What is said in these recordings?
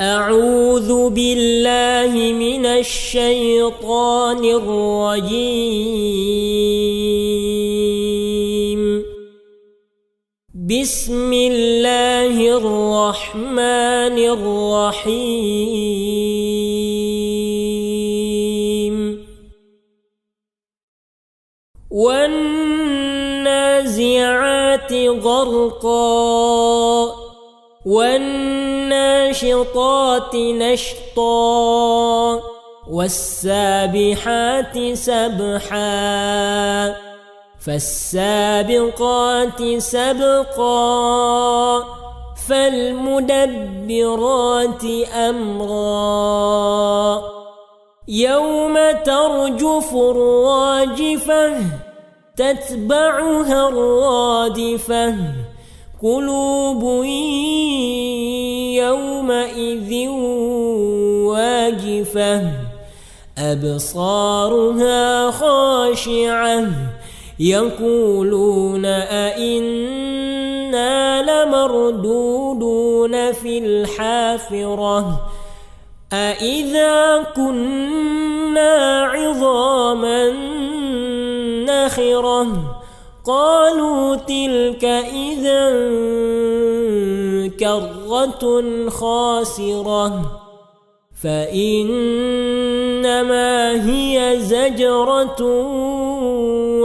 أعوذ بالله من الشيطان الرجيم. بسم الله الرحمن الرحيم. والنازعات غرقا والناشطات نشطا والسابحات سبحا فالسابقات سبقا فالمدبرات أمرا يوم ترجف الراجفة تتبعها الرادفة قلوب يومئذ واجفة أبصارها خاشعة يقولون أئنا لمردودون في الحافرة أئذا كنا عظاما نخرة قالوا تلك إذا كرة خاسرة فإنما هي زجرة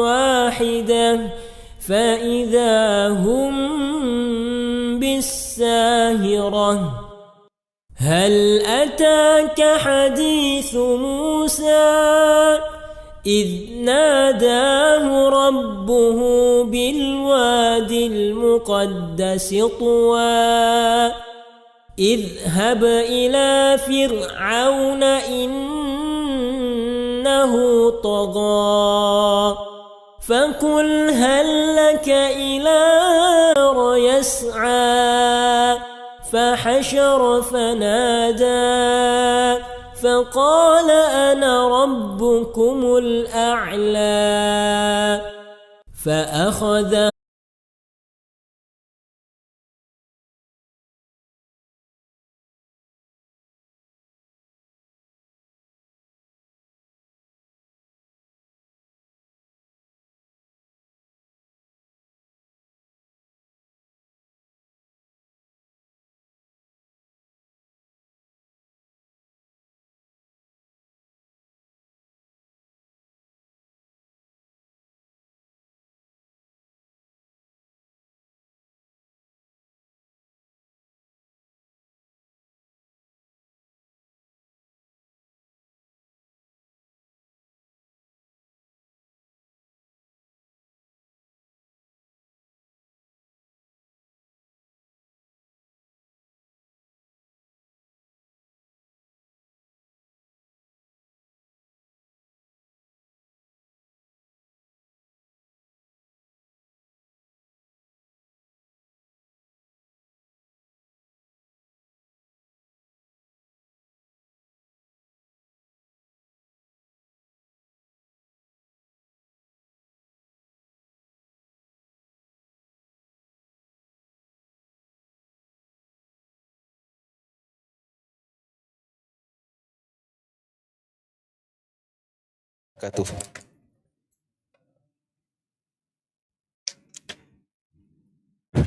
واحدة فإذا هم بالساهرة هل أتاك حديث موسى إذ ناداه ربه بالوادي المقدس طوى اذهب إلى فرعون إنه طغى فقل هل لك إلى يسعى فحشر فنادى فقال أنا ربكم الأعلى فأخذ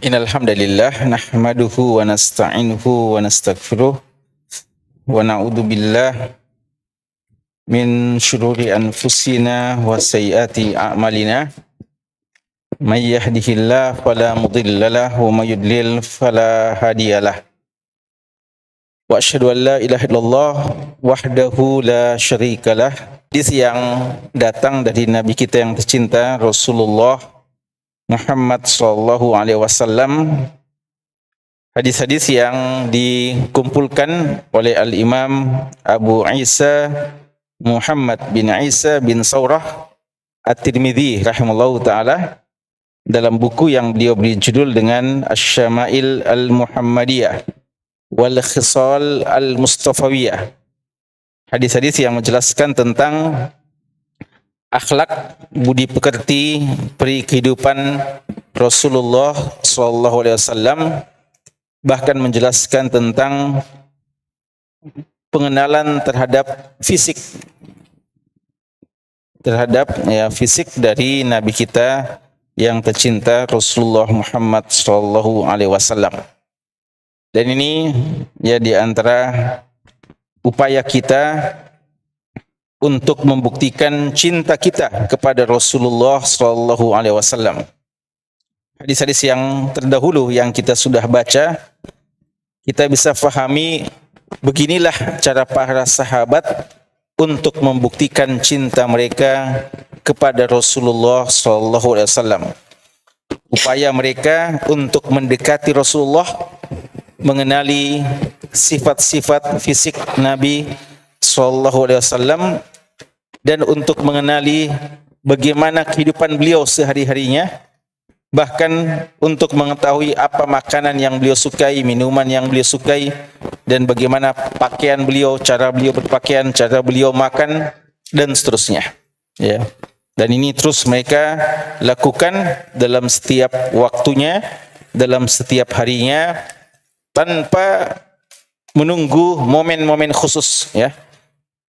Innal hamdalillah nahmaduhu wa nasta'inuhu wa nastaghfiruh wa na'udzu billah min syururi anfusina wa sayyiati a'malina may yahdihillahu fala mudhillalah wa may yudlil fala hadiyalah wa asyhadu an la ilaha illallah wahdahu la syarikalah. Hadis yang datang dari Nabi kita yang tercinta Rasulullah Muhammad sallallahu alaihi wasallam, hadis-hadis yang dikumpulkan oleh Al-Imam Abu Isa Muhammad bin Isa bin Saurah At-Tirmidzi rahimallahu taala dalam buku yang beliau beri judul dengan Asy-Syama'il Al-Muhammadiyah wal Khisal Al-Mustafawiyah. Hadis-hadis yang menjelaskan tentang akhlak, budi pekerti, peri kehidupan Rasulullah SAW, bahkan menjelaskan tentang pengenalan terhadap fisik, fisik dari Nabi kita yang tercinta Rasulullah Muhammad sallallahu alaihi wasallam. Dan ini ya di antara upaya kita untuk membuktikan cinta kita kepada Rasulullah sallallahu alaihi wasallam. Hadis-hadis yang terdahulu yang kita sudah baca, kita bisa fahami beginilah cara para sahabat untuk membuktikan cinta mereka kepada Rasulullah sallallahu alaihi wasallam. Upaya mereka untuk mendekati Rasulullah, mengenali sifat-sifat fisik Nabi sallallahu alaihi wasallam, dan untuk mengenali bagaimana kehidupan beliau sehari-harinya, bahkan untuk mengetahui apa makanan yang beliau sukai, minuman yang beliau sukai, dan bagaimana pakaian beliau, cara beliau berpakaian, cara beliau makan, dan seterusnya. Ya. Dan ini terus mereka lakukan dalam setiap waktunya, dalam setiap harinya, tanpa menunggu momen-momen khusus. Ya.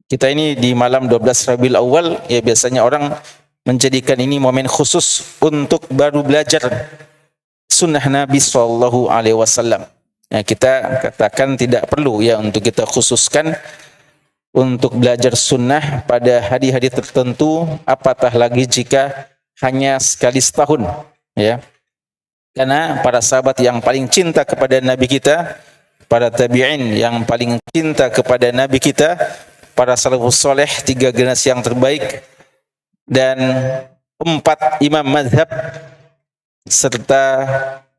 Kita ini di malam 12 Rabiul Awal, ya biasanya orang menjadikan ini momen khusus untuk baru belajar sunnah Nabi sallallahu alaihi wasallam. Ya, kita katakan tidak perlu ya untuk kita khususkan untuk belajar sunnah pada hari-hari tertentu, apatah lagi jika hanya sekali setahun, ya. Karena para sahabat yang paling cinta kepada Nabi kita, para tabi'in yang paling cinta kepada Nabi kita, para salafus soleh, 3 generasi yang terbaik, dan 4 imam mazhab serta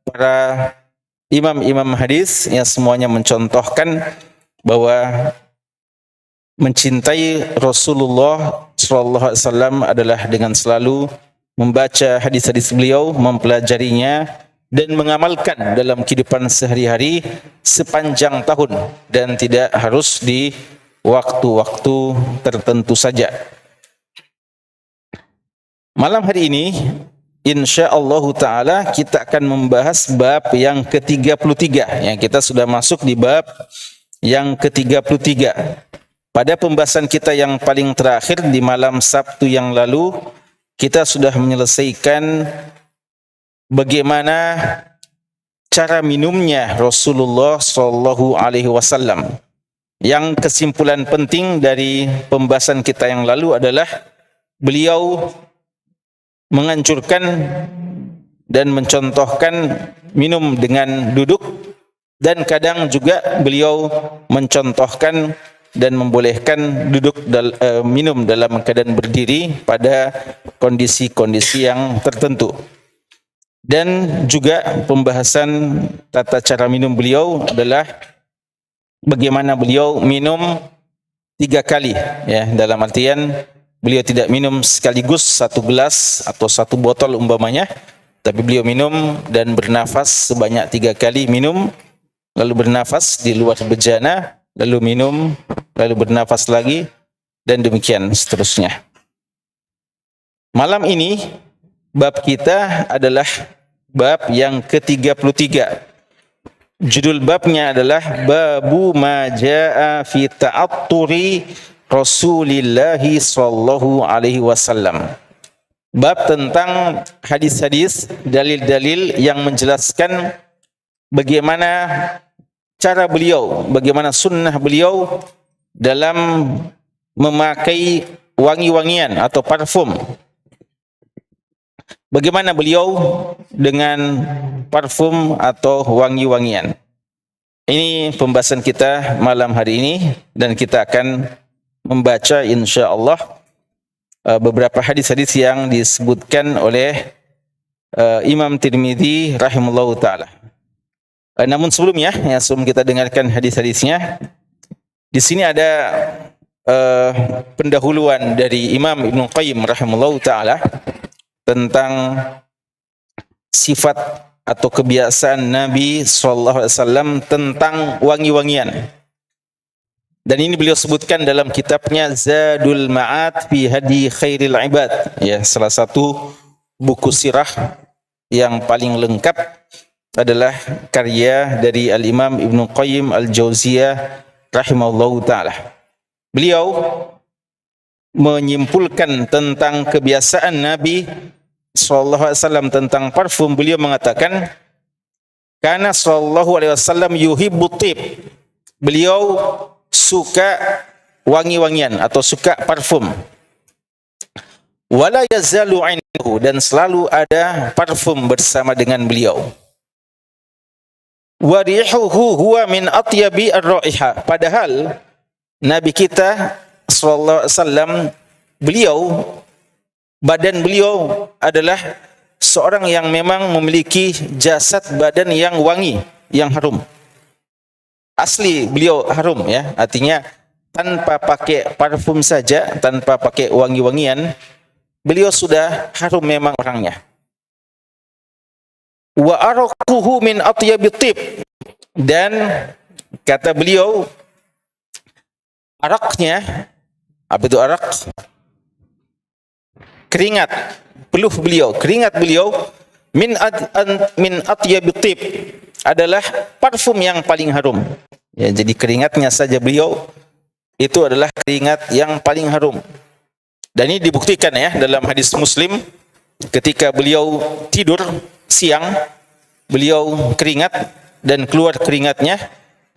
para imam-imam hadis yang semuanya mencontohkan bahwa mencintai Rasulullah sallallahu alaihi wasallam adalah dengan selalu membaca hadis-hadis beliau, mempelajarinya, dan mengamalkan dalam kehidupan sehari-hari sepanjang tahun, dan tidak harus di waktu-waktu tertentu saja. Malam hari ini insyaallah taala kita akan membahas bab yang ke-33. Yang kita sudah masuk di bab yang ke-33. Pada pembahasan kita yang paling terakhir di malam Sabtu yang lalu, kita sudah menyelesaikan bagaimana cara minumnya Rasulullah sallallahu alaihi wasallam. Yang kesimpulan penting dari pembahasan kita yang lalu adalah beliau menganjurkan dan mencontohkan minum dengan duduk, dan kadang juga beliau mencontohkan dan membolehkan minum dalam keadaan berdiri pada kondisi-kondisi yang tertentu. Dan juga pembahasan tata cara minum beliau adalah bagaimana beliau minum 3 kali, ya, dalam artian beliau tidak minum sekaligus 1 gelas atau 1 botol umpamanya, tapi beliau minum dan bernafas sebanyak 3 kali minum, lalu bernafas di luar bejana, lalu minum, lalu bernafas lagi, dan demikian seterusnya. Malam ini bab kita adalah bab yang ke-33. Judul babnya adalah Babu ma jaa fi ta'atturi Rasulillah sallallahu alaihi wasallam. Bab tentang hadis-hadis, dalil-dalil yang menjelaskan bagaimana cara beliau, bagaimana sunnah beliau dalam memakai wangi-wangian atau parfum. Bagaimana beliau dengan parfum atau wangi-wangian. Ini pembahasan kita malam hari ini, dan kita akan membaca insyaallah beberapa hadis-hadis yang disebutkan oleh Imam Tirmidzi rahimahullahu taala. Namun sebelumnya, ya, sebelum kita dengarkan hadis-hadisnya, di sini ada pendahuluan dari Imam Ibnu Qayyim rahimahullahu taala tentang sifat atau kebiasaan Nabi sallallahu alaihi wasallam tentang wangi-wangian. Dan ini beliau sebutkan dalam kitabnya Zadul Ma'ad fi Hadi Khairil Ibad, ya, salah satu buku sirah yang paling lengkap adalah karya dari Al-Imam Ibnu Qayyim Al-Jauziyah rahimahullahu taala. Beliau menyimpulkan tentang kebiasaan Nabi sallallahu alaihi wasallam tentang parfum. Beliau mengatakan, "Kana sallallahu alaihi wasallam yuhibbu tib." Beliau suka wangi-wangian atau suka parfum. Wala yazalu 'indahu, dan selalu ada parfum bersama dengan beliau. Wa rihuhu huwa min atyabi ar-raiha. Padahal Nabi kita sallallahu alaihi wasallam, badan beliau adalah seorang yang memang memiliki jasad badan yang wangi, yang harum. Asli beliau harum ya, artinya tanpa pakai parfum saja, tanpa pakai wangi-wangian, beliau sudah harum memang orangnya. Wa araquhu min atyabit tib, dan kata beliau, araknya, apa itu arak? Keringat, keringat beliau min atyabit tib, adalah parfum yang paling harum. Ya, jadi keringatnya saja beliau itu adalah keringat yang paling harum. Dan ini dibuktikan ya dalam hadis Muslim, ketika beliau tidur siang, beliau keringat dan keluar keringatnya,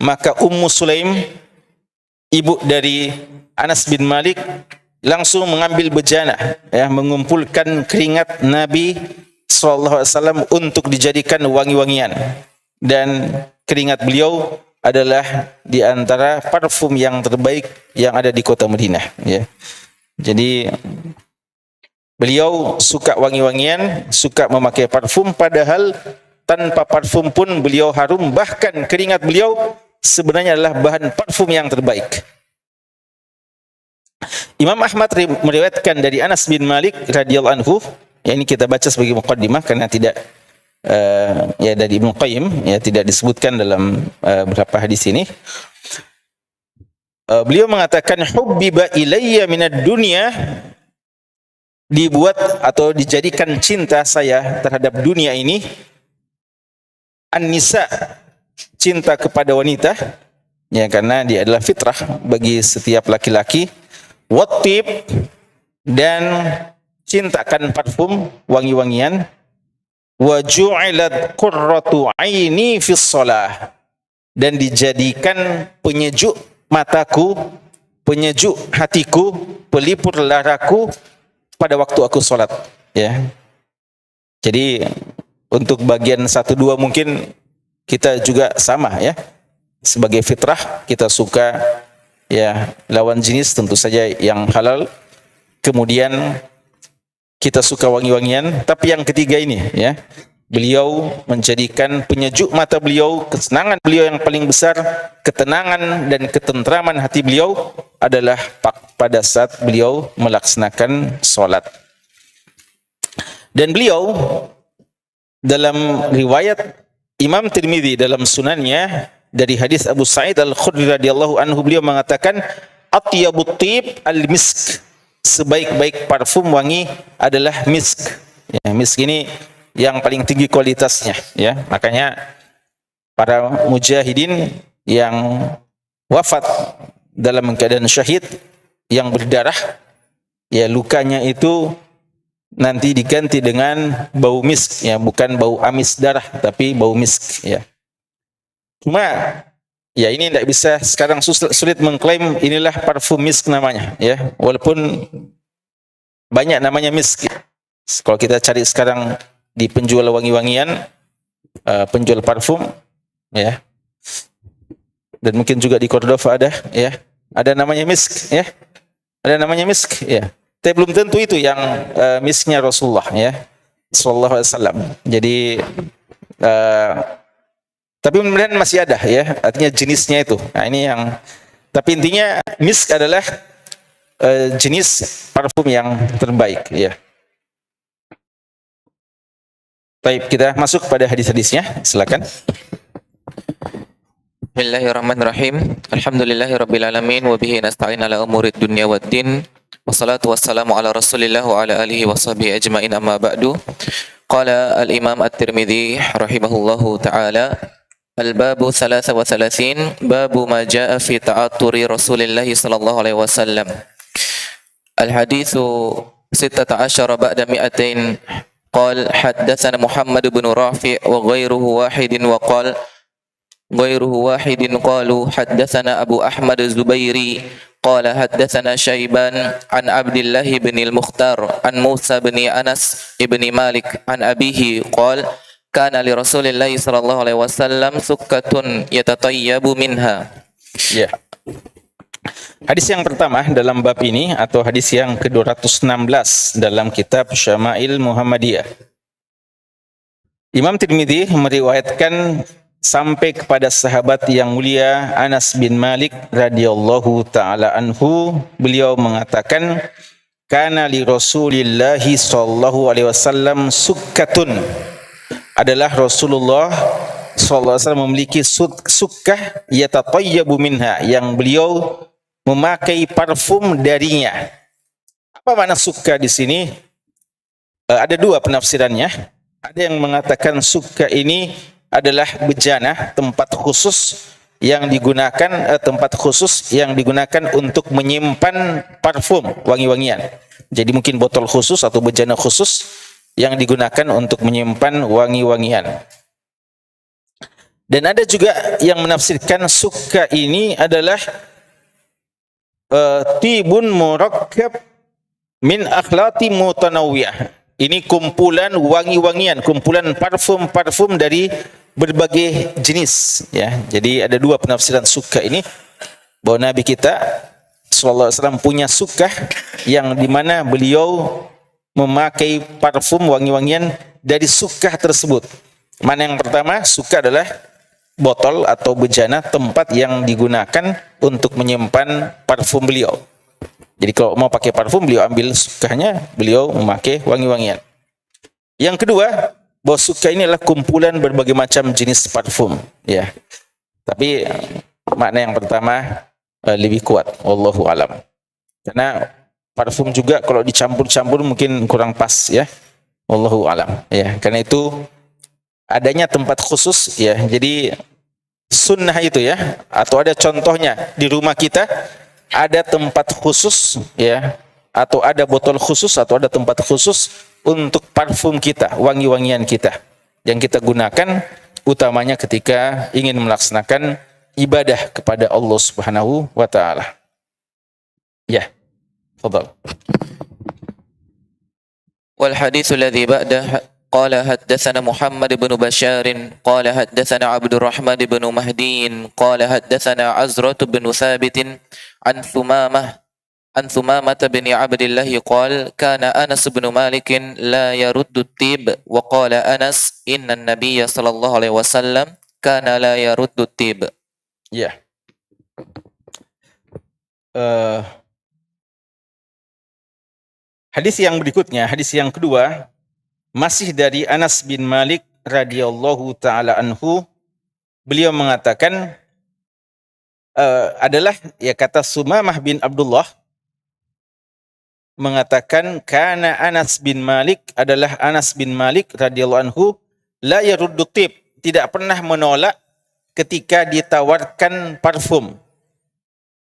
maka Ummu Sulaim, ibu dari Anas bin Malik, langsung mengambil bejana ya, mengumpulkan keringat Nabi SAW untuk dijadikan wangi-wangian. Dan keringat beliau adalah di antara parfum yang terbaik yang ada di kota Madinah ya. Jadi beliau suka wangi-wangian, suka memakai parfum, padahal tanpa parfum pun beliau harum. Bahkan keringat beliau sebenarnya adalah bahan parfum yang terbaik. Imam Ahmad meriwayatkan dari Anas bin Malik radhiyallahu anhu, ya ini kita baca sebagai muqaddimah karena tidak ya dari Ibnu Qayyim ya, tidak disebutkan dalam beberapa hadis ini. Beliau mengatakan, hubbiba ilayya minad dunya, dibuat atau dijadikan cinta saya terhadap dunia ini, an-nisa, cinta kepada wanita ya, karena dia adalah fitrah bagi setiap laki-laki, wattib, dan cintakan parfum, wangi-wangian, wa ju'ilat qurratu aini fis shalah, dan dijadikan penyejuk mataku, penyejuk hatiku, pelipur laraku pada waktu aku sholat ya. Jadi untuk bagian 1-2 mungkin kita juga sama ya, sebagai fitrah kita suka ya lawan jenis, tentu saja yang halal, kemudian kita suka wangi-wangian. Tapi yang ketiga ini ya, beliau menjadikan penyejuk mata beliau, kesenangan beliau yang paling besar, ketenangan dan ketentraman hati beliau adalah pada saat beliau melaksanakan sholat. Dan beliau dalam riwayat Imam Tirmidzi dalam sunannya dari hadis Abu Sa'id Al-Khudri radhiyallahu anhu, beliau mengatakan, atyabut tib al-misk, sebaik-baik parfum wangi adalah misk. Ya, misk ini yang paling tinggi kualitasnya ya. Makanya para mujahidin yang wafat dalam keadaan syahid, yang berdarah ya, lukanya itu nanti diganti dengan bau misk ya, bukan bau amis darah tapi bau misk ya. Cuma ya ini tidak bisa sekarang sulit mengklaim inilah parfum misk namanya ya, walaupun banyak namanya misk. Kalau kita cari sekarang di penjual wangi-wangian, penjual parfum ya, dan mungkin juga di Cordova ada ya, ada namanya misk ya, ada namanya misk ya. Tapi belum tentu itu yang misknya Rasulullah ya sallallahu alaihi wasallam. Jadi tapi kemudian masih ada ya, artinya jenisnya itu. Nah ini yang, tapi intinya misk adalah jenis parfum yang terbaik ya. Baik, kita masuk pada hadis-hadisnya, silakan. Bismillahirrahmanirrahim. Alhamdulillahirabbil alamin wa bihi nasta'in ala umurid dunya waddin. Wassalatu wassalamu ala Rasulillah wa ala alihi washabihi ajmain, amma ba'du. Qala al-Imam At-Tirmidzi rahimahullahu taala, الباب 33 باب ما جاء في تعطر رسول الله صلى الله عليه وسلم. الحديث 16 بعد 200. قال حدثنا محمد بن رافع وغيره واحد قالوا حدثنا أبو أحمد الزبيري قال حدثنا شيبان عن عبد الله بن المختار عن موسى بن أنس بن مالك عن أبيه قال كان لرسول الله صلى الله عليه وسلم سكة يتطيب منها. Ya. Hadis yang pertama dalam bab ini atau hadis yang ke-216 dalam kitab Syama'il Muhammadiyah. Imam Tirmidzi meriwayatkan sampai kepada sahabat yang mulia Anas bin Malik radhiyallahu taala anhu, beliau mengatakan kana li Rasulillahi sallallahu alaihi wasallam sukkatun, adalah Rasulullah sallallahu alaihi wasallam memiliki sukkah yatatayyabu minha, yang beliau memakai parfum darinya. Apa makna sukkah di sini? Ada dua penafsirannya. Ada yang mengatakan sukkah ini adalah bejana, tempat khusus yang digunakan untuk menyimpan parfum wangi-wangian. Jadi mungkin botol khusus atau bejana khusus yang digunakan untuk menyimpan wangi-wangian. Dan ada juga yang menafsirkan sukkah ini adalah tibun murakkab min akhlati mutanawwiyah. Ini kumpulan wangi-wangian, kumpulan parfum-parfum dari berbagai jenis, ya. Jadi ada dua penafsiran sukkah ini, bahwa Nabi kita sallallahu alaihi wasallam punya sukkah yang dimana beliau memakai parfum wangi-wangian dari sukkah tersebut. Mana yang pertama, sukkah adalah botol atau bejana, tempat yang digunakan untuk menyimpan parfum beliau. Jadi kalau mau pakai parfum, beliau ambil sukkahnya, beliau memakai wangi-wangian. Yang kedua, bahwa sukkah ini adalah kumpulan berbagai macam jenis parfum, ya. Tapi makna yang pertama lebih kuat, wallahu alam. Karena parfum juga kalau dicampur-campur mungkin kurang pas, ya. Wallahu alam, ya. Karena itu adanya tempat khusus, ya. Jadi sunnah itu, ya, atau ada contohnya di rumah kita ada tempat khusus, ya, atau ada botol khusus atau ada tempat khusus untuk parfum kita, wangi-wangian kita yang kita gunakan utamanya ketika ingin melaksanakan ibadah kepada Allah Subhanahu wa taala. Ya, tafadhal. Wal hadits alladhi ba'da قال حدثنا محمد بن بشار قال حدثنا عبد الرحمن بن مهدي قال حدثنا عزرة بن ثابت عن ثمامة بن عبد الله قال كان أنس بن مالك لا يرد الطيب وقال أنس إن النبي صلى الله عليه وسلم كان لا يرد الطيب. Ya. Hadis yang berikutnya, hadis yang kedua, masih dari Anas bin Malik radhiyallahu taala anhu, beliau mengatakan adalah, ya, kata Sumamah bin Abdullah mengatakan kana Anas bin Malik, adalah Anas bin Malik radhiyallahu anhu la yaruddu tib, tidak pernah menolak ketika ditawarkan parfum,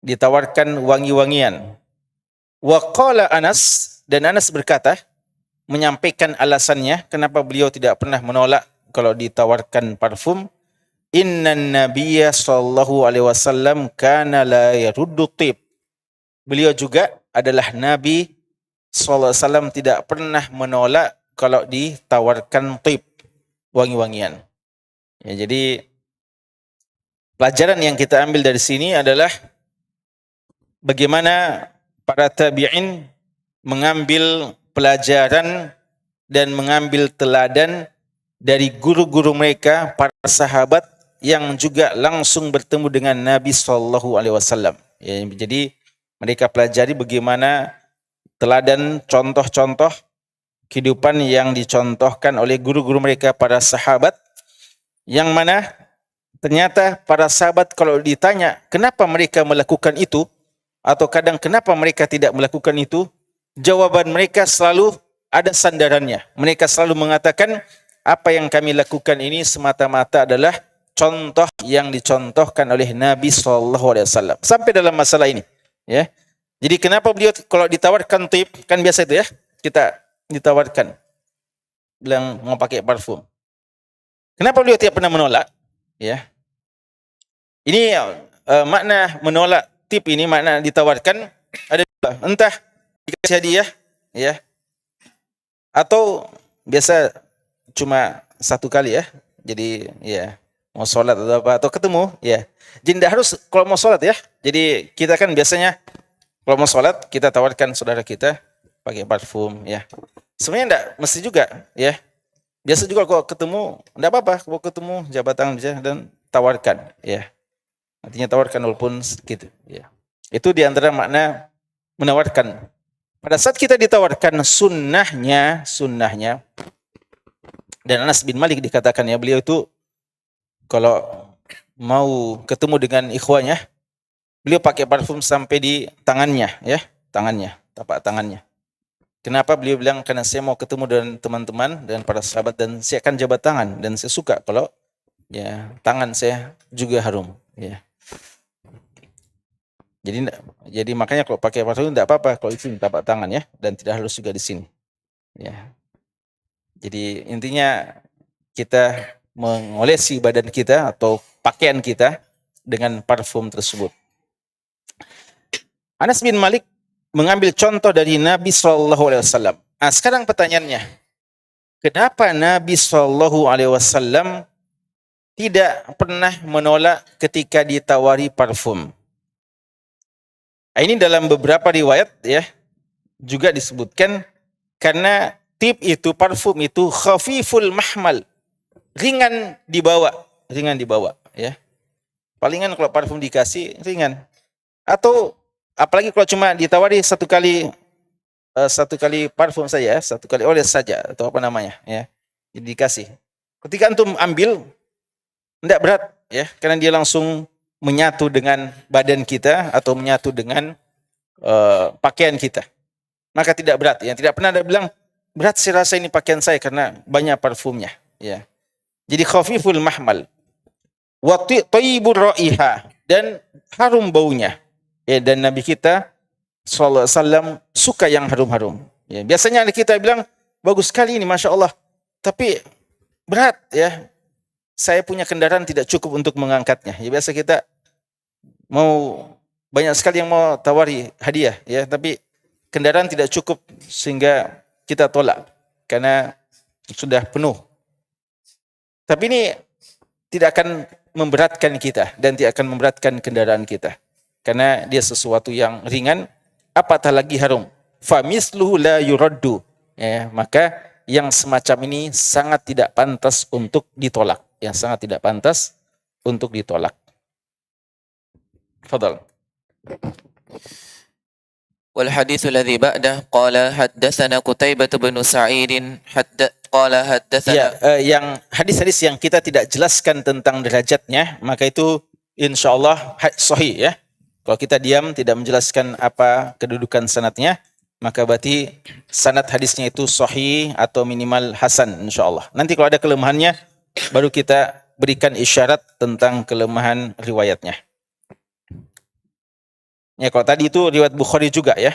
ditawarkan wangi-wangian. Wa qala Anas, dan Anas berkata, menyampaikan alasannya kenapa beliau tidak pernah menolak kalau ditawarkan parfum. Innan nabiyya sallallahu alaihi wasallam kana la yaruddu tib. Beliau juga adalah Nabi sallallahu alaihi wasallam tidak pernah menolak kalau ditawarkan tib, wangi-wangian. Ya, jadi pelajaran yang kita ambil dari sini adalah bagaimana para tabi'in mengambil pelajaran dan mengambil teladan dari guru-guru mereka, para sahabat yang juga langsung bertemu dengan Nabi sallallahu alaihi wasallam. Ya, jadi mereka pelajari bagaimana teladan, contoh-contoh kehidupan yang dicontohkan oleh guru-guru mereka, para sahabat, yang mana ternyata para sahabat kalau ditanya kenapa mereka melakukan itu, atau kadang kenapa mereka tidak melakukan itu, jawaban mereka selalu ada sandarannya. Mereka selalu mengatakan, apa yang kami lakukan ini semata-mata adalah contoh yang dicontohkan oleh Nabi SAW sampai dalam masalah ini. Ya, jadi kenapa beliau kalau ditawarkan tip, kan biasa itu ya, kita ditawarkan bilang mau pakai parfum. Kenapa beliau tidak pernah menolak? Ya, ini makna menolak tip ini, makna ditawarkan ada dua. Entah dikasih hadiah, ya, atau biasa cuma satu kali ya. Jadi ya mau sholat atau apa atau ketemu ya. Jadi tidak harus kalau mau sholat ya. Jadi kita kan biasanya kalau mau sholat kita tawarkan saudara kita pakai parfum ya. Sebenarnya tidak mesti juga ya. Biasa juga kalau ketemu tidak apa-apa, kalau ketemu jabat tangan saja dan tawarkan ya. Artinya tawarkan walaupun sedikit ya. Itu diantara makna menawarkan. Pada saat kita ditawarkan sunnahnya dan Anas bin Malik dikatakan ya, beliau itu kalau mau ketemu dengan ikhwanya, beliau pakai parfum sampai di tangannya ya, tapak tangannya. Kenapa beliau bilang? Karena saya mau ketemu dengan teman-teman dan para sahabat dan saya akan jabat tangan dan saya suka kalau ya tangan saya juga harum ya. Jadi makanya kalau pakai parfum tidak apa-apa kalau itu di tapak tangan ya, dan tidak harus juga di sini. Ya. Jadi intinya kita mengolesi badan kita atau pakaian kita dengan parfum tersebut. Anas bin Malik mengambil contoh dari Nabi SAW. Nah, sekarang pertanyaannya, kenapa Nabi SAW tidak pernah menolak ketika ditawari parfum? Ini dalam beberapa riwayat ya juga disebutkan karena tip itu, parfum itu khafiful mahmal, ringan dibawa ya. Palingan kalau parfum dikasih ringan. Atau apalagi kalau cuma ditawari satu kali parfum saja, satu kali oles saja atau apa namanya ya, dikasih. Ketika antum ambil tidak berat ya, karena dia langsung menyatu dengan badan kita atau menyatu dengan pakaian kita. Maka tidak berat ya. Tidak pernah ada bilang berat saya rasa ini pakaian saya karena banyak parfumnya ya. Jadi khafiful mahmal wa thayyibur raiha, dan harum baunya. Ya, dan Nabi kita sallallahu alaihi wasallam suka yang harum-harum. Ya, biasanya kita bilang bagus sekali ini Masya Allah, tapi berat ya. Saya punya kendaraan tidak cukup untuk mengangkatnya. Ya, biasa kita mau banyak sekali yang mau tawari hadiah ya, tapi kendaraan tidak cukup sehingga kita tolak karena sudah penuh. Tapi ini tidak akan memberatkan kita dan tidak akan memberatkan kendaraan kita karena dia sesuatu yang ringan, apatah lagi harum. Fa misluhu la yuraddu ya, maka yang semacam ini sangat tidak pantas untuk ditolak, Fadal. والحديث الذي بعده قال حدثنا قتيبة بن سعيد قال حدثنا yang hadis-hadis yang kita tidak jelaskan tentang derajatnya, maka itu insyaallah sahih ya. Kalau kita diam tidak menjelaskan apa kedudukan sanadnya, maka berarti sanad hadisnya itu sahih atau minimal hasan insyaallah. Nanti kalau ada kelemahannya baru kita berikan isyarat tentang kelemahan riwayatnya. Ya, kalau tadi itu riwayat Bukhari juga ya.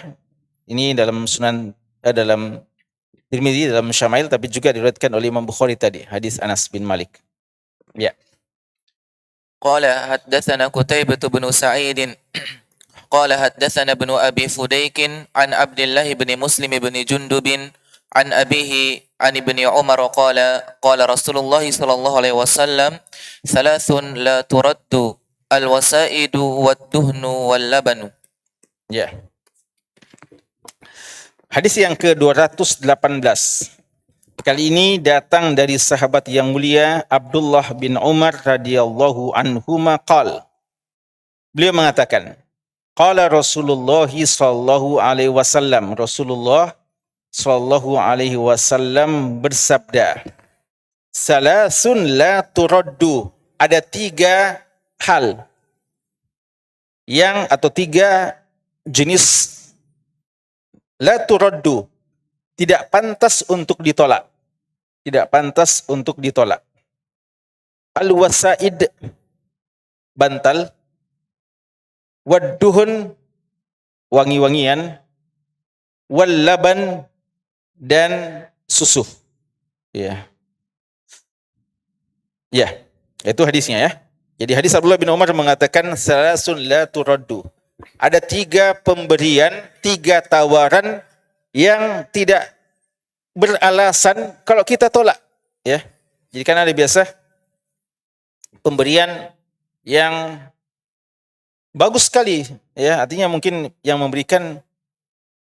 Ini dalam Sunan dalam Tirmidzi, dalam Syama'il, tapi juga diriwayatkan oleh Imam Bukhari tadi, hadis Anas bin Malik. Ya. قال حدثنا قتيبة بن سعيد قال حدثنا ابن أبي فديك عن عبد الله بن مسلم بن جندب عن أبيه عن ابن عمر قال قال رسول الله صلى الله عليه وسلم ثلاث لا ترد الوسائد والدهن واللبن. Ya. Hadis yang ke-218. Kali ini datang dari sahabat yang mulia Abdullah bin Umar radhiyallahu anhuma qala. Beliau mengatakan, qala Rasulullah sallallahu alaihi wasallam, Rasulullah sallallahu alaihi wasallam bersabda, salasun la turaddu, ada tiga hal yang atau tiga jenis la turaddu, tidak pantas untuk ditolak. Tidak pantas untuk ditolak. al-wasaid bantal, wad-duhun wangi-wangian, wal laban dan susu. Ya. Ya, itu hadisnya ya. Jadi hadis Abdullah bin Umar mengatakan salasun la turaddu. Ada 3 pemberian, 3 tawaran yang tidak beralasan kalau kita tolak, ya. Jadi kan ada biasa pemberian yang bagus sekali, ya. Artinya mungkin yang memberikan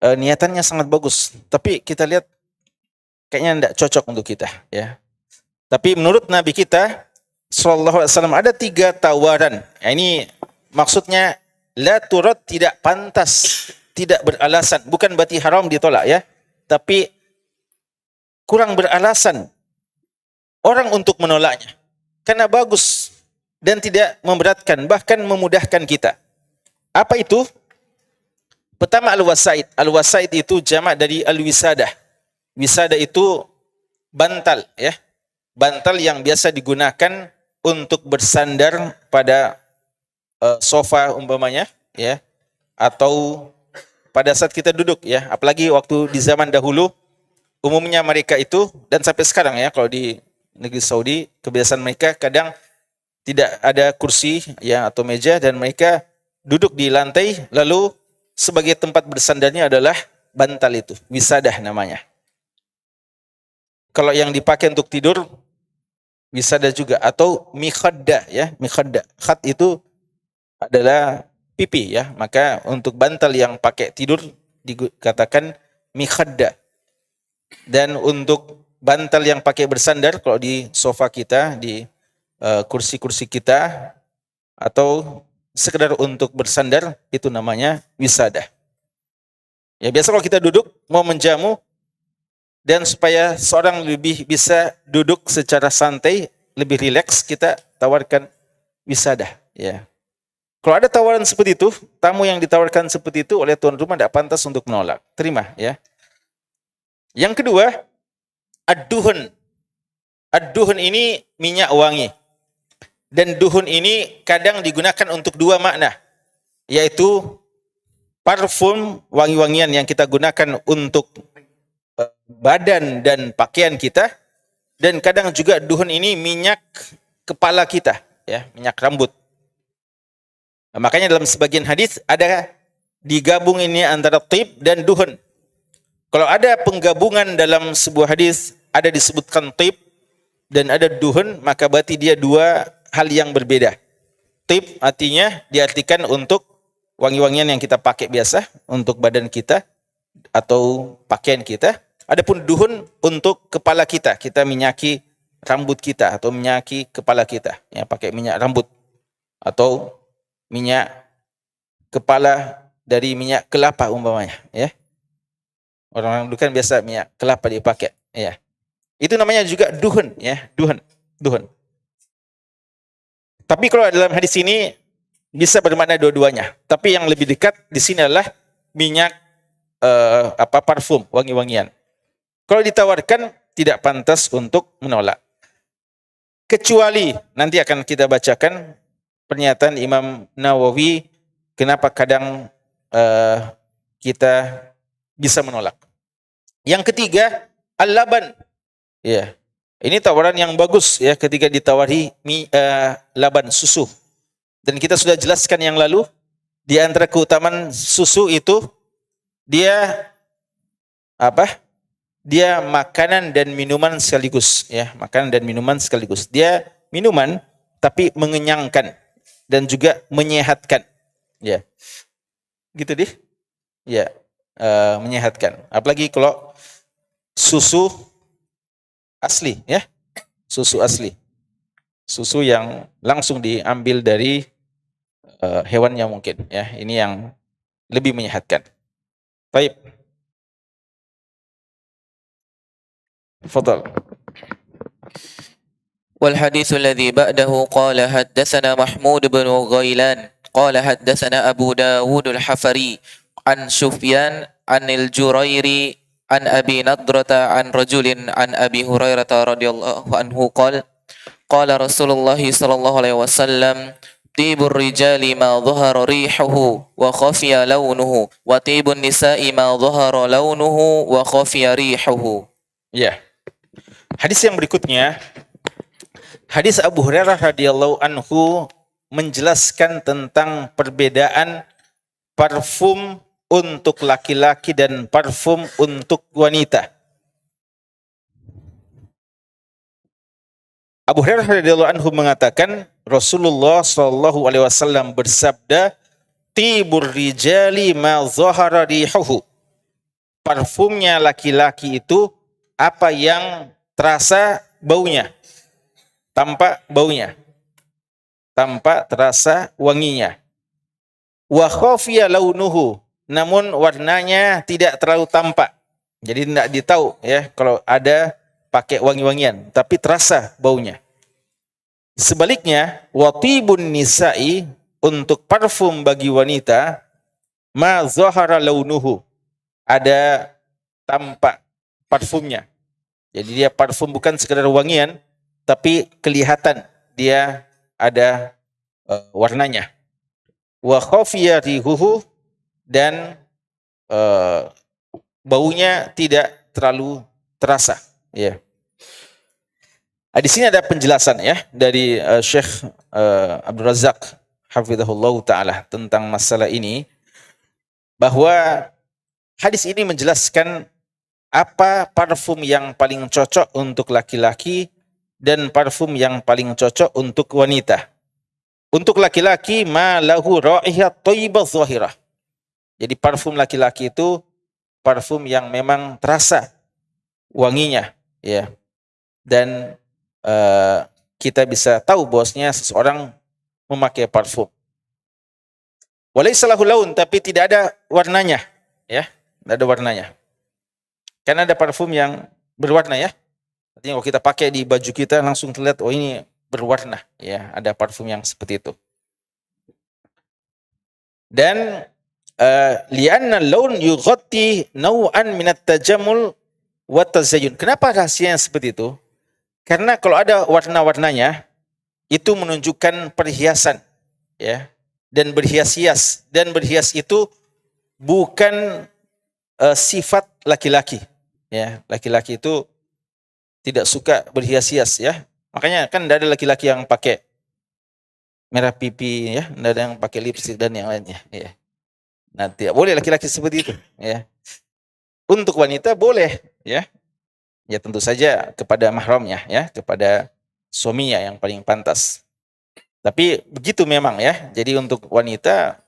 niatannya sangat bagus, tapi kita lihat kayaknya tidak cocok untuk kita, ya. Tapi menurut Nabi kita sallallahu alaihi wasallam ada 3 tawaran. Ini maksudnya la turad, tidak pantas, tidak beralasan. Bukan berarti haram ditolak ya, tapi kurang beralasan orang untuk menolaknya. Karena bagus dan tidak memberatkan, bahkan memudahkan kita. Apa itu? Pertama al-wasaid. Al-wasaid itu jamak dari al-wisadah. Wisadah itu bantal ya. Bantal yang biasa digunakan untuk bersandar pada sofa umpamanya ya, atau pada saat kita duduk ya, apalagi waktu di zaman dahulu umumnya mereka itu, dan sampai sekarang ya, kalau di negeri Saudi kebiasaan mereka kadang tidak ada kursi ya atau meja, dan mereka duduk di lantai, lalu sebagai tempat bersandarnya adalah bantal itu, wisadah namanya. Kalau yang dipakai untuk tidur wisada juga, atau mikhadda ya, mikhadda. Khat itu adalah pipi ya, maka untuk bantal yang pakai tidur dikatakan mikhadda. Dan untuk bantal yang pakai bersandar, kalau di sofa kita, di kursi-kursi kita, atau sekedar untuk bersandar, itu namanya wisada. Ya biasa kalau kita duduk mau menjamu, dan supaya seorang lebih bisa duduk secara santai, lebih rileks, kita tawarkan wisadah. Ya. Kalau ada tawaran seperti itu, tamu yang ditawarkan seperti itu oleh tuan rumah tidak pantas untuk menolak. Terima. Ya. Yang kedua, ad-duhun. Ad-duhun ini minyak wangi. Dan duhun ini kadang digunakan untuk 2 makna. Yaitu parfum, wangi-wangian yang kita gunakan untuk badan dan pakaian kita, dan kadang juga duhun ini minyak kepala kita ya, minyak rambut. Nah, makanya dalam sebagian hadis ada digabung ini antara tib dan duhun. Kalau ada penggabungan dalam sebuah hadis, ada disebutkan tib dan ada duhun, maka berarti dia 2 hal yang berbeda. Tib artinya diartikan untuk wangi-wangian yang kita pakai biasa untuk badan kita atau pakaian kita. Adapun duhun untuk kepala kita, kita minyaki rambut kita atau minyaki kepala kita, ya pakai minyak rambut atau minyak kepala dari minyak kelapa umpamanya, ya. Orang-orang dulu kan biasa minyak kelapa dipakai, ya. Itu namanya juga duhun, ya, duhun. Tapi kalau dalam hadis ini bisa bermakna dua-duanya. Tapi yang lebih dekat di sini adalah minyak parfum, wangi-wangian. Kalau ditawarkan tidak pantas untuk menolak. Kecuali nanti akan kita bacakan pernyataan Imam Nawawi kenapa kadang kita bisa menolak. Yang ketiga, al-laban. Ya. Ini tawaran yang bagus ya ketika ditawari laban, susu. Dan kita sudah jelaskan yang lalu, di antara keutamaan susu itu dia apa? Dia makanan dan minuman sekaligus ya, makanan dan minuman sekaligus. Dia minuman tapi mengenyangkan dan juga menyehatkan. Ya. Gitu deh. Ya, menyehatkan. Apalagi kalau susu asli ya. Susu asli. Susu yang langsung diambil dari hewannya mungkin ya. Ini yang lebih menyehatkan. Baik. تفضل. والحديث الذي بعده قال حدثنا محمود بن غيلان قال حدثنا أبو داود الحفري عن سفيان عن الجريري عن أبي نضرة عن رجل عن أبي هريرة رضي الله عنه قال قال رسول الله صلى الله عليه وسلم طيب الرجال ما ظهر ريحه وخفي لونه وطيب النساء ما ظهر لونه وخفي ريحه. Ya. Hadis yang berikutnya, hadis Abu Hurairah radhiyallahu anhu menjelaskan tentang perbedaan parfum untuk laki-laki dan parfum untuk wanita. Abu Hurairah radhiyallahu anhu mengatakan Rasulullah sallallahu alaihi wasallam bersabda, "Tibur rijali ma zahara rihuhu." Parfumnya laki-laki itu apa yang terasa baunya, tampak baunya, tanpa terasa wanginya. Wa khafiya launuhu, namun warnanya tidak terlalu tampak. Jadi tidak ditahu ya kalau ada pakai wangi-wangian, tapi terasa baunya. Sebaliknya, watibun nisa'i, untuk parfum bagi wanita, ma zahara launuhu, ada tampak parfumnya. Jadi dia parfum bukan sekedar wangian, tapi kelihatan dia ada warnanya. Wa khafiya rihuhu, dan baunya tidak terlalu terasa. Ya. Di sini ada penjelasan ya dari Syekh Abdul Razak hafizahullah taala tentang masalah ini, bahwa hadis ini menjelaskan apa parfum yang paling cocok untuk laki-laki dan parfum yang paling cocok untuk wanita. Untuk laki-laki ma lahu raihah thayyibah zahirah. Jadi parfum laki-laki itu parfum yang memang terasa wanginya ya. Dan kita bisa tahu bahwasanya seseorang memakai parfum. Walaysa lahu laun, tapi tidak ada warnanya ya, tidak ada warnanya. Karena ada parfum yang berwarna ya. Artinya kalau kita pakai di baju kita langsung terlihat oh ini berwarna ya, ada parfum yang seperti itu. Dan li'anna laun yughatti naw'an minat tajammul wa tazayyun. Kenapa rahasianya seperti itu? Karena kalau ada warna-warnanya itu menunjukkan perhiasan ya, dan berhias-hias, dan berhias itu bukan sifat laki-laki ya. Laki-laki itu tidak suka berhias-hias ya. Makanya kan tidak ada laki-laki yang pakai merah pipi ya, tidak ada yang pakai lipstik dan yang lainnya ya. Nah, tidak boleh laki-laki seperti itu ya. Untuk wanita boleh ya. Ya tentu saja kepada mahramnya ya, kepada suaminya yang paling pantas. Tapi begitu memang ya. Jadi untuk wanita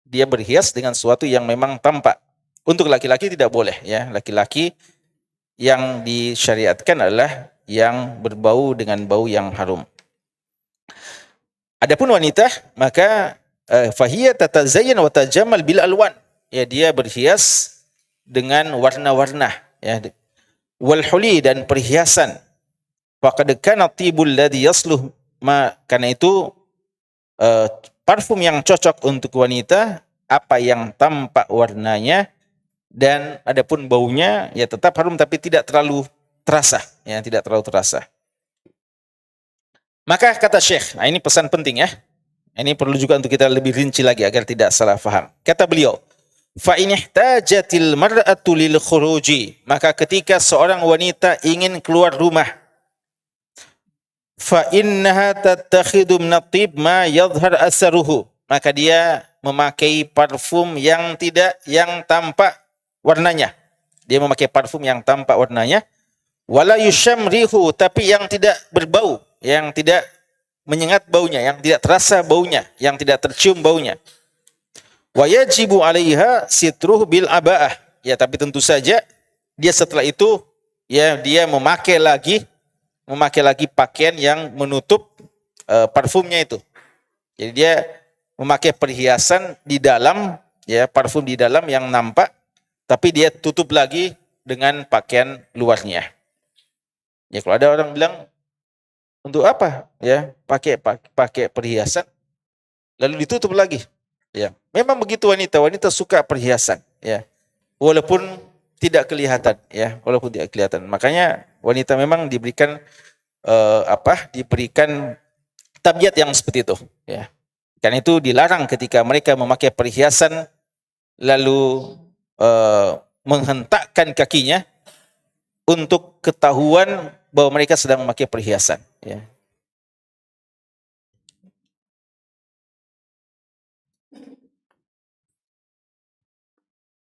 dia berhias dengan sesuatu yang memang tampak. Untuk laki-laki tidak boleh ya. Laki-laki yang disyariatkan adalah yang berbau dengan bau yang harum. Adapun wanita, maka fahiyya tatazayyan wa tajammal bil alwan. Ya dia berhias dengan warna-warna ya. Wal huli, dan perhiasan. Faqad kana tibul ladzi yasluh ma, karena itu parfum yang cocok untuk wanita apa yang tampak warnanya, dan adapun baunya ya tetap harum tapi tidak terlalu terasa ya, tidak terlalu terasa. Maka kata Syekh, nah ini pesan penting ya. Ini perlu juga untuk kita lebih rinci lagi agar tidak salah faham. Kata beliau, fa in ihtajatil mar'atu lil khuruji, maka ketika seorang wanita ingin keluar rumah, fa innaha tattakhidu min at-tib ma yadhhar asaruhu, maka dia memakai parfum yang tampak warnanya. Dia memakai parfum yang tampak warnanya, wala yushamrihu, tapi yang tidak berbau, yang tidak menyengat baunya, yang tidak terasa baunya, yang tidak tercium baunya. Wa yajibu 'alaiha sitruh bil aba'ah. Ya, tapi tentu saja dia setelah itu ya dia memakai lagi pakaian yang menutup parfumnya itu. Jadi dia memakai perhiasan di dalam ya, parfum di dalam yang nampak, tapi dia tutup lagi dengan pakaian luarnya. Ya kalau ada orang bilang untuk apa ya pakai perhiasan lalu ditutup lagi. Ya, memang begitu wanita suka perhiasan ya. Walaupun tidak kelihatan ya, walaupun tidak kelihatan. Makanya wanita memang diberikan diberikan tabiat yang seperti itu, ya. Karena itu dilarang ketika mereka memakai perhiasan lalu menghentakkan kakinya untuk ketahuan bahwa mereka sedang memakai perhiasan, ya.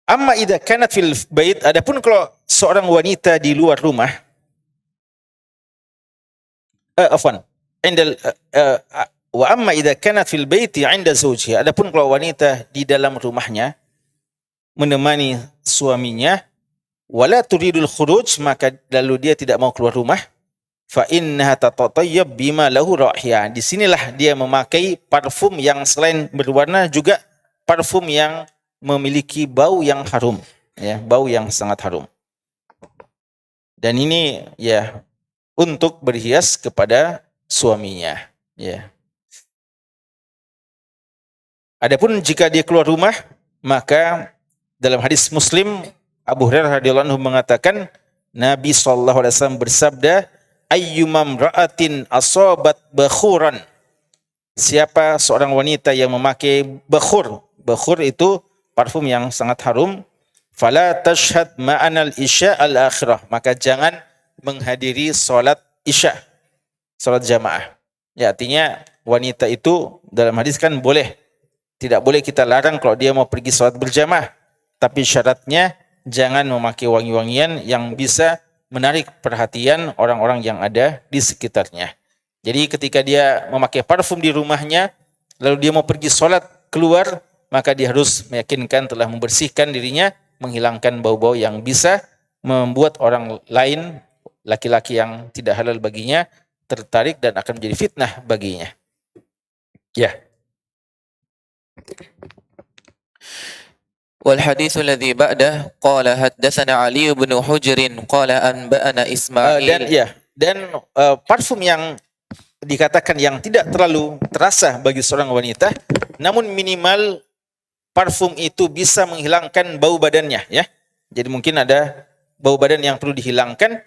Amma idza kanat fil bait, adapun kalau seorang wanita di luar rumah, wa amma idza kanat fil baiti 'inda zawjiha, adapun kalau wanita di dalam rumahnya menemani suaminya, wala turidul khuruj, maka lalu dia tidak mau keluar rumah, fa innaha tatatayyab bima lahu ra'hiyah. Disinilah dia memakai parfum yang selain berwarna juga parfum yang memiliki bau yang harum, ya, bau yang sangat harum. Dan ini ya untuk berhias kepada suaminya, ya. Adapun jika dia keluar rumah, maka dalam hadis Muslim, Abu Hurairah radhiyallahu anhu mengatakan, Nabi sallallahu alaihi wasallam bersabda, ayyumam ra'atin asabat bakhuran, siapa seorang wanita yang memakai bakhur, bakhur itu parfum yang sangat harum, fala tashhad ma'anal isya al-akhirah, maka jangan menghadiri salat isya, salat jamaah. Ya, artinya wanita itu dalam hadis kan boleh, tidak boleh kita larang kalau dia mau pergi salat berjamaah, tapi syaratnya jangan memakai wangi-wangian yang bisa menarik perhatian orang-orang yang ada di sekitarnya. Jadi ketika dia memakai parfum di rumahnya, lalu dia mau pergi salat keluar, maka dia harus meyakinkan telah membersihkan dirinya, menghilangkan bau-bau yang bisa membuat orang lain, laki-laki yang tidak halal baginya, tertarik dan akan menjadi fitnah baginya. Ya. والحديث الذي بعده قال حدثنا علي بن حجر قال أنبأنا إسماعيل. Dan parfum yang dikatakan yang tidak terlalu terasa bagi seorang wanita, namun minimal parfum itu bisa menghilangkan bau badannya, ya. Jadi mungkin ada bau badan yang perlu dihilangkan.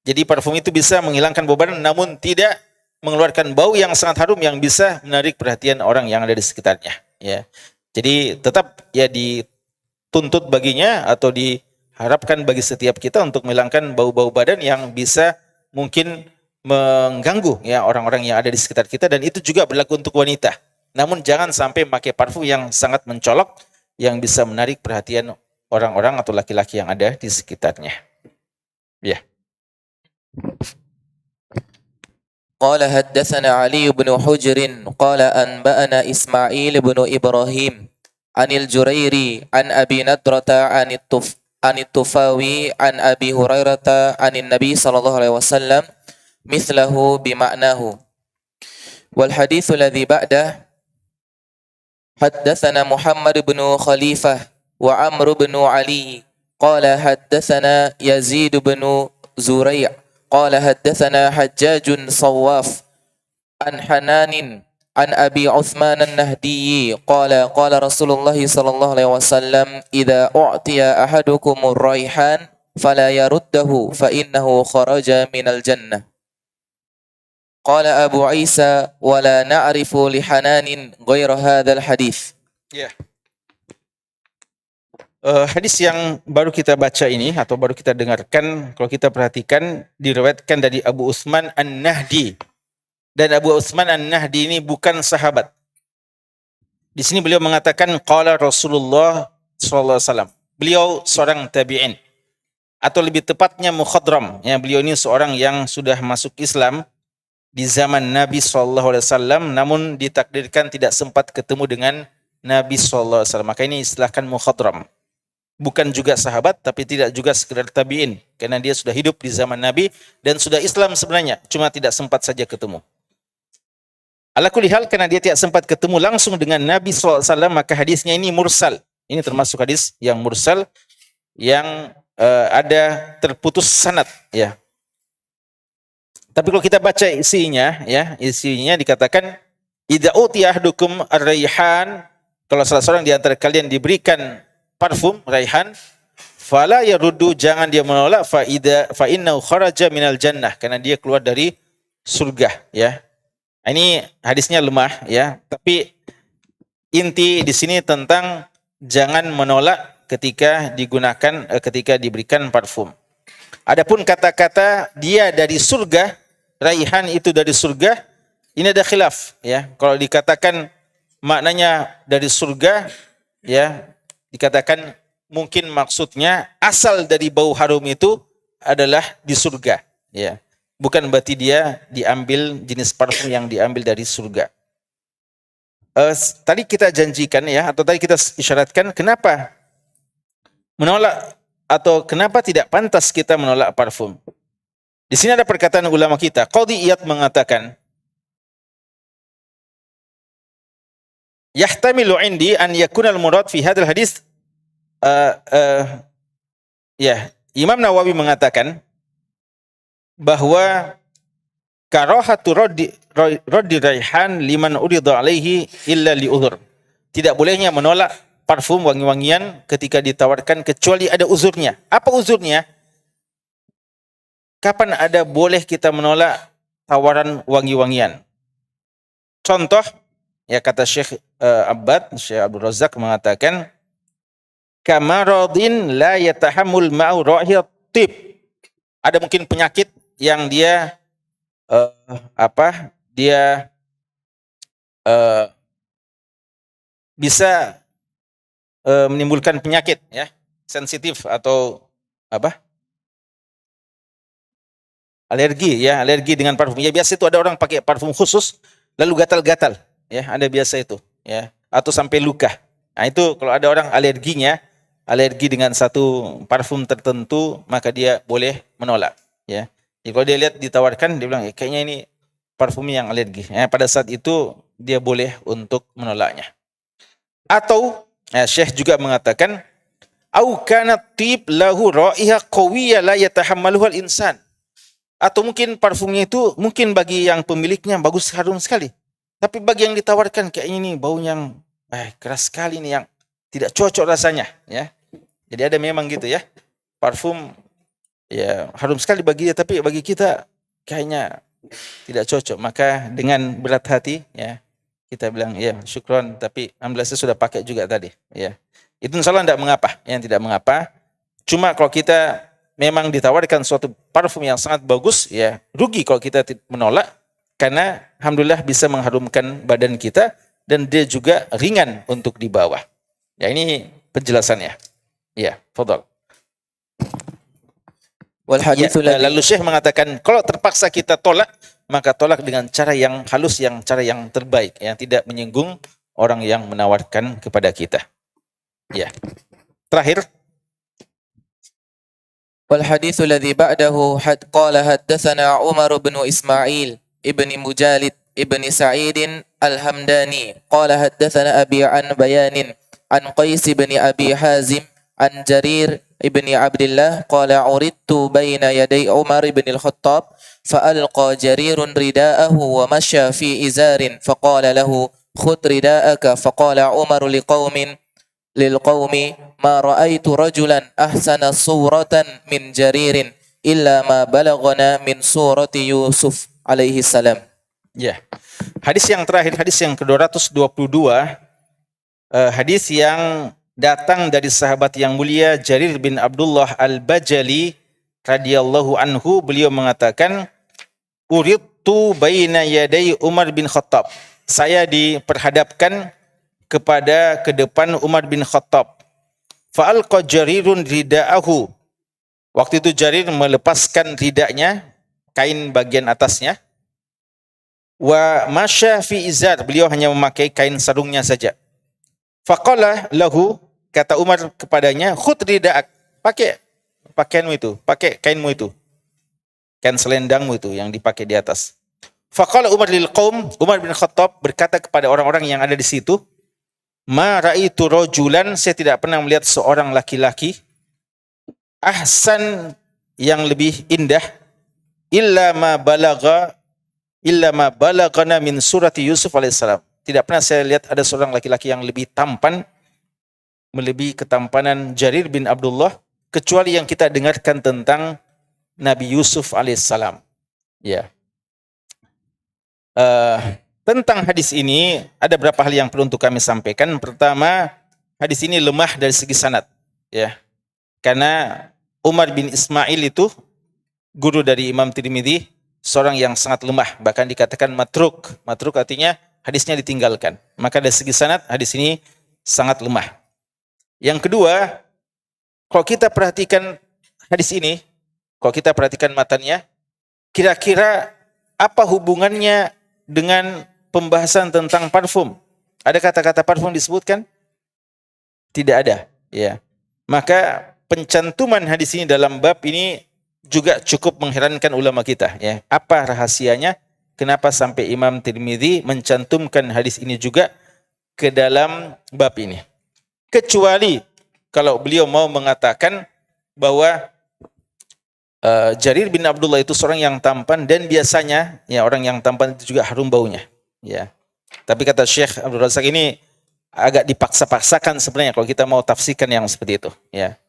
Jadi parfum itu bisa menghilangkan bau badan namun tidak mengeluarkan bau yang sangat harum yang bisa menarik perhatian orang yang ada di sekitarnya, ya. Jadi tetap ya dituntut baginya atau diharapkan bagi setiap kita untuk menghilangkan bau-bau badan yang bisa mungkin mengganggu ya orang-orang yang ada di sekitar kita, dan itu juga berlaku untuk wanita. Namun jangan sampai memakai parfum yang sangat mencolok yang bisa menarik perhatian orang-orang atau laki-laki yang ada di sekitarnya. Ya. قال حدثنا علي بن حجر قال أنبأنا إسماعيل بن إبراهيم عن الجريري عن أبي نضرة عن الطفاوي عن أبي هريرة عن النبي صلى الله عليه وسلم مثله بمعناه. والحديث الذي بعده حدثنا محمد بن خليفة وعمر بن علي قال حدثنا يزيد بن زريع قال حدثنا حجاج صواف عن حنان عن أبي عثمان النهدي قال قال رسول الله صلى الله عليه وسلم إذا أعطي أحدكم الريحان فلا يرده فإنه خرج من الجنة. قال أبو عيسى ولا نعرف لحنان غير هذا الحديث. Hadis yang baru kita baca ini atau baru kita dengarkan, kalau kita perhatikan diriwayatkan dari Abu Utsman An-Nahdi, dan Abu Utsman An-Nahdi ini bukan sahabat. Di sini beliau mengatakan qala Rasulullah sallallahu alaihi wasallam. Beliau seorang tabi'in atau lebih tepatnya mukhadram. Ya, beliau ini seorang yang sudah masuk Islam di zaman Nabi sallallahu alaihi wasallam namun ditakdirkan tidak sempat ketemu dengan Nabi sallallahu alaihi wasallam. Maka ini istilahkan mukhadram. Bukan juga sahabat, tapi tidak juga sekedar tabi'in. Karena dia sudah hidup di zaman Nabi dan sudah Islam sebenarnya, cuma tidak sempat saja ketemu. Ala kulli hal, karena dia tidak sempat ketemu langsung dengan Nabi SAW, maka hadisnya ini mursal. Ini termasuk hadis yang mursal, yang ada terputus sanad. Ya. Tapi kalau kita baca isinya, ya, isinya dikatakan, idza utiya ahdukum ar-raihan, kalau salah seorang di antara kalian diberikan parfum raihan, fala yaruddu, jangan dia menolak, fa innahu kharaja minal jannah, karena dia keluar dari surga, ya. Ini hadisnya lemah, ya, tapi inti di sini tentang jangan menolak ketika ketika diberikan parfum. Adapun kata-kata dia dari surga, raihan itu dari surga, ini ada khilaf, ya. Kalau dikatakan maknanya dari surga, ya, dikatakan mungkin maksudnya asal dari bau harum itu adalah di surga, ya. Bukan berarti dia diambil jenis parfum yang diambil dari surga. Tadi kita janjikan, ya, atau tadi kita isyaratkan kenapa menolak atau kenapa tidak pantas kita menolak parfum. Di sini ada perkataan ulama kita. Qadhi Iyad mengatakan, yahtamilu indi an yakuna al-murad fi hadzal hadis. Ya, Imam Nawawi mengatakan bahwa karahatu raddi raihan liman urida alaihi illa li udhur. Tidak bolehnya menolak parfum wangi-wangian ketika ditawarkan kecuali ada uzurnya. Apa uzurnya? Kapan ada boleh kita menolak tawaran wangi-wangian? Contoh, ya, kata Syekh Syekh Abdul Razak mengatakan, kamaradin la yatahammul ma'u ra'hiyat tib. Ada mungkin penyakit yang dia bisa menimbulkan penyakit, ya, sensitif atau alergi, ya, alergi dengan parfum. Ya, biasa itu ada orang pakai parfum khusus lalu gatal-gatal, ya, ada biasa itu, ya, atau sampai luka. Nah, itu kalau ada orang alergi dengan satu parfum tertentu, maka dia boleh menolak, ya. Jadi kalau dia lihat ditawarkan, dia bilang, kayaknya ini parfum yang alergi. Ya, pada saat itu dia boleh untuk menolaknya. Atau Syekh juga mengatakan, au kana tib lahu ra'iha qawiyya la yatahammaluha al-insan. Atau mungkin parfumnya itu mungkin bagi yang pemiliknya bagus, harum sekali. Tapi bagi yang ditawarkan, kayaknya ini bau yang keras sekali nih, yang tidak cocok rasanya, ya. Jadi ada memang gitu, ya. Parfum, ya, harum sekali bagi dia, tapi bagi kita kayaknya tidak cocok. Maka dengan berat hati, ya, kita bilang, ya, syukron, tapi alhamdulillah saya sudah pakai juga tadi, ya. Itu insyaallah tidak mengapa, yang tidak mengapa. Cuma kalau kita memang ditawarkan suatu parfum yang sangat bagus, ya, rugi kalau kita menolak, karena alhamdulillah bisa mengharumkan badan kita dan dia juga ringan untuk dibawa. Ya, ini penjelasannya. Ya, fadhal. Lalu Syekh mengatakan, kalau terpaksa kita tolak, maka tolak dengan cara yang halus, cara yang terbaik, yang tidak menyinggung orang yang menawarkan kepada kita. Ya. Terakhir. والحديث الذي بعده قال حدثنا عمر بن إسماعيل ابن مجالد ابن سعيد الحمداني قال حدثنا أبي عن بيان عن قيس بن أبي حازم عن جرير ابن عبد الله قال عرضت بين يدي عمر بن الخطاب فألقى جرير رداءه ومشى في إزار فقال له خذ رداءك فقال عمر للقوم ما رأيت رجلا أحسن صورة من جرير إلا ما بلغنا من صورة يوسف عليه السلام. Ya. Hadis yang terakhir, hadis yang ke-222, hadis yang datang dari sahabat yang mulia Jarir bin Abdullah Al-Bajali radhiyallahu anhu. Beliau mengatakan, uridtu baina yaday Umar bin Khattab. Saya diperhadapkan ke depan Umar bin Khattab. Fa'alqa Jarirun rida'ahu. Waktu itu Jarir melepaskan ridaknya, kain bagian atasnya. Wa masya fi izar. Beliau hanya memakai kain sarungnya saja. Faqala lahu, kata Umar kepadanya, khud rida'ak. Pakai pakaianmu itu, pakai kainmu itu. Kain selendangmu itu yang dipakai di atas. Faqala Umar lil qaum, Umar bin Khattab berkata kepada orang-orang yang ada di situ, ma ra'aitu rajulan, saya tidak pernah melihat seorang laki-laki ahsan, yang lebih indah, illa ma balagana min surati Yusuf alaihissalam. Tidak pernah saya lihat ada seorang laki-laki yang lebih tampan, melebihi ketampanan Jarir bin Abdullah, kecuali yang kita dengarkan tentang Nabi Yusuf alaihissalam. Ya. tentang hadis ini ada beberapa hal yang perlu untuk kami sampaikan. Pertama, hadis ini lemah dari segi sanad, ya. Karena Umar bin Ismail itu guru dari Imam Tirmidzi, seorang yang sangat lemah, bahkan dikatakan matruk. Matruk artinya hadisnya ditinggalkan. Maka dari segi sanad hadis ini sangat lemah. Yang kedua, kalau kita perhatikan hadis ini, kalau kita perhatikan matanya, kira-kira apa hubungannya dengan pembahasan tentang parfum? Ada kata-kata parfum disebutkan? Tidak ada, ya. Maka pencantuman hadis ini dalam bab ini juga cukup mengherankan ulama kita, ya. Apa rahasianya? Kenapa sampai Imam Tirmidzi mencantumkan hadis ini juga ke dalam bab ini? Kecuali kalau beliau mau mengatakan bahwa Jarir bin Abdullah itu seorang yang tampan, dan biasanya ya orang yang tampan itu juga harum baunya, ya. Tapi kata Syekh Abdul Razak ini agak dipaksa-paksakan sebenarnya kalau kita mau tafsirkan yang seperti itu, ya.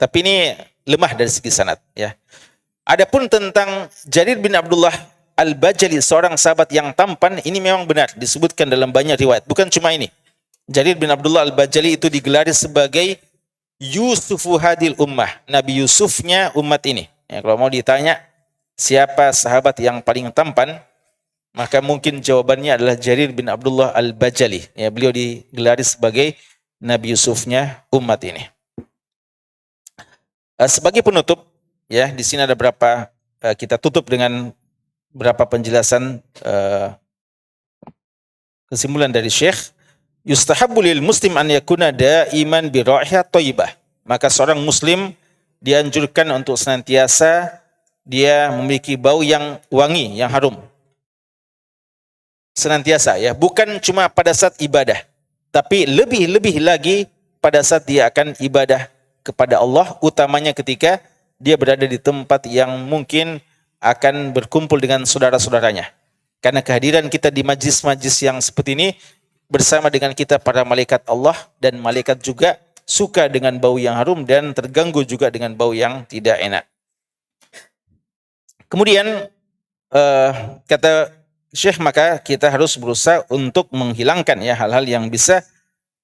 Tapi ini lemah dari segi sanad, ya. Adapun tentang Jarir bin Abdullah Al-Bajali, seorang sahabat yang tampan, ini memang benar disebutkan dalam banyak riwayat. Bukan cuma ini. Jarir bin Abdullah Al-Bajali itu digelari sebagai Yusufu hadil ummah, Nabi Yusufnya umat ini. Ya, kalau mau ditanya siapa sahabat yang paling tampan, maka mungkin jawabannya adalah Jarir bin Abdullah Al-Bajali. Ya, beliau digelari sebagai Nabi Yusufnya umat ini. Sebagai penutup, ya, di sini ada berapa, kita tutup dengan berapa penjelasan kesimpulan dari Syekh. Yustahabbu lil muslim an yakuna daiman bi raihah thayyibah. Maka seorang muslim dianjurkan untuk senantiasa dia memiliki bau yang wangi, yang harum. Senantiasa, ya, bukan cuma pada saat ibadah, tapi lebih-lebih lagi pada saat dia akan ibadah kepada Allah, utamanya ketika dia berada di tempat yang mungkin akan berkumpul dengan saudara-saudaranya. Karena kehadiran kita di majlis-majlis yang seperti ini bersama dengan kita para malaikat Allah, dan malaikat juga suka dengan bau yang harum dan terganggu juga dengan bau yang tidak enak. Kemudian kata Syekh, maka kita harus berusaha untuk menghilangkan, ya, hal-hal yang bisa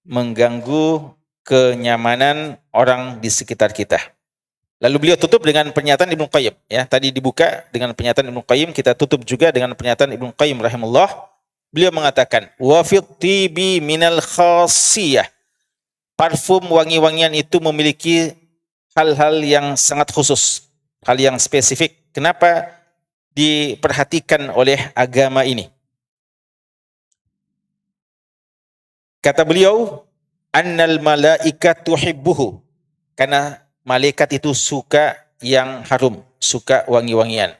mengganggu kenyamanan orang di sekitar kita. Lalu beliau tutup dengan pernyataan Ibnu Qayyim, ya. Tadi dibuka dengan pernyataan Ibnu Qayyim, kita tutup juga dengan pernyataan Ibnu Qayyim rahimahullah. Beliau mengatakan, wa fit tibi minal khasiyah. Parfum wangi-wangian itu memiliki hal-hal yang sangat khusus, hal yang spesifik. Kenapa diperhatikan oleh agama ini? Kata beliau, annal malaikatu tuhibbuhu. Karena malaikat itu suka yang harum, suka wangi-wangian.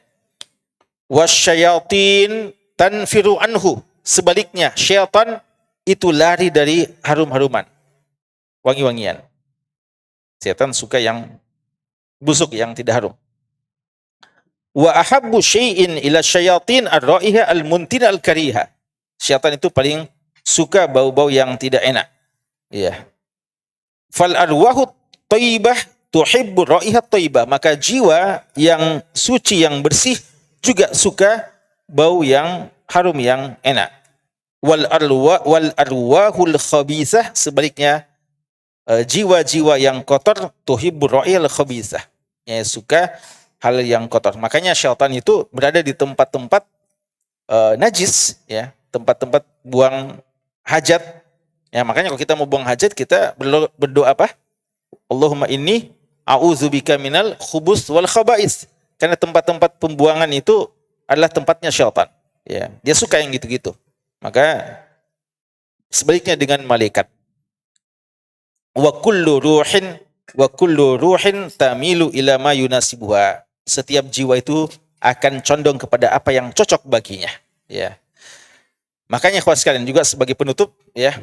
Wasyayatin tanfiru anhu. Sebaliknya, syaitan itu lari dari harum-haruman, wangi-wangian. Syaitan suka yang busuk, yang tidak harum. Wa ahabbu syai'in ila syayatin ar-ra'iha al-muntina al-kariha. Syaitan itu paling suka bau-bau yang tidak enak. Iya. Fal arwahu thayyibah tuhibbu ra'iha thayyibah. Maka jiwa yang suci, yang bersih juga suka bau yang harum, yang enak. Wal arwahul khabithah, sebaliknya jiwa-jiwa yang kotor tuhibbu ra'il khabithah, ya, suka hal yang kotor. Makanya syaitan itu berada di tempat-tempat najis, ya, tempat-tempat buang hajat. Ya, makanya kalau kita mau buang hajat, kita berdoa apa? Allahumma inni a'udzubika minal khubus wal khaba'is. Karena tempat-tempat pembuangan itu adalah tempatnya syaitan. Ya, dia suka yang gitu-gitu. Maka sebaliknya dengan malaikat. Wa kullu ruhin tamilu ila ma yunasibuha. Setiap jiwa itu akan condong kepada apa yang cocok baginya, ya. Makanya kawan sekalian, juga sebagai penutup, ya,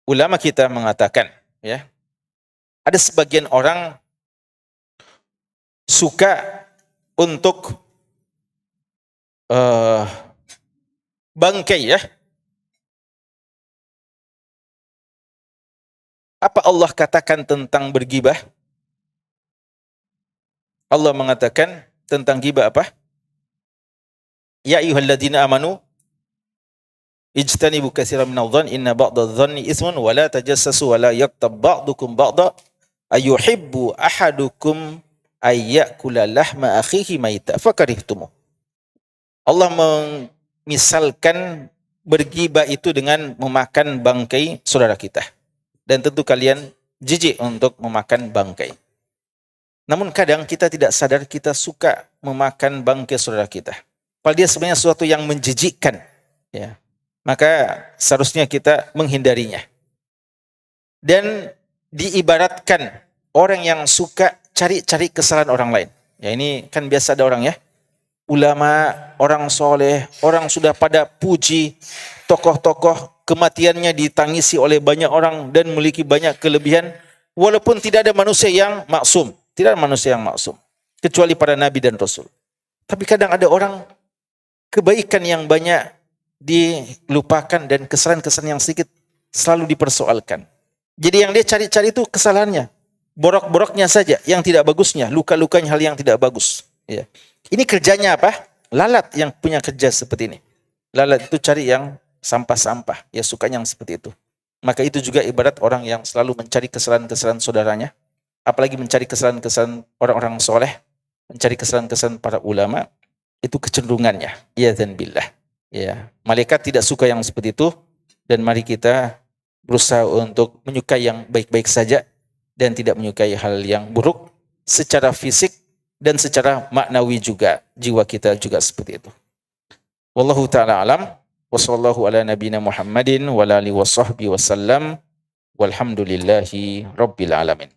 ulama kita mengatakan, ya, ada sebagian orang suka untuk bangkai, ya. Apa Allah katakan tentang bergibah? Allah mengatakan tentang gibah apa? Ya ayyuhalladzina amanu ijtanibu katsiran minadh-dhanni inna ba'dadh-dhanni itsmun wa la tajassasu wa la yaghtab ba'dukum ba'dha ayuhibbu ahadukum ayyakula lahma akhihi maita fakarihtumuh. Allah misalkan bergibah itu dengan memakan bangkai saudara kita. Dan tentu kalian jijik untuk memakan bangkai. Namun kadang kita tidak sadar kita suka memakan bangkai saudara kita. Padahal dia sebenarnya sesuatu yang menjijikkan. Ya. Maka seharusnya kita menghindarinya. Dan diibaratkan orang yang suka cari-cari kesalahan orang lain. Ya ini kan biasa ada orang ya. Ulama, orang soleh, orang sudah pada puji, tokoh-tokoh kematiannya ditangisi oleh banyak orang dan memiliki banyak kelebihan. Walaupun tidak ada manusia yang maksum. Tidak ada manusia yang maksum. Kecuali para nabi dan rasul. Tapi kadang ada orang kebaikan yang banyak dilupakan dan kesalahan-kesalahan yang sedikit selalu dipersoalkan. Jadi yang dia cari-cari itu kesalahannya. Borok-boroknya saja, yang tidak bagusnya. Luka-lukanya hal yang tidak bagus. Ya. Ini kerjanya apa? Lalat yang punya kerja seperti ini. Lalat itu cari yang sampah-sampah. Ya sukanya yang seperti itu. Maka itu juga ibarat orang yang selalu mencari kesalahan-kesalahan saudaranya. Apalagi mencari kesalahan-kesalahan orang-orang soleh. Mencari kesalahan-kesalahan para ulama. Itu kecenderungannya. Iyadzan billah. Ya, malaikat tidak suka yang seperti itu. Dan mari kita berusaha untuk menyukai yang baik-baik saja. Dan tidak menyukai hal yang buruk. Secara fisik dan secara maknawi juga. Jiwa kita juga seperti itu. Wallahu ta'ala alam. Wassallallahu ala nabina Muhammadin wa alihi wa sahbihi wa sallam. Walhamdulillahi rabbil alamin.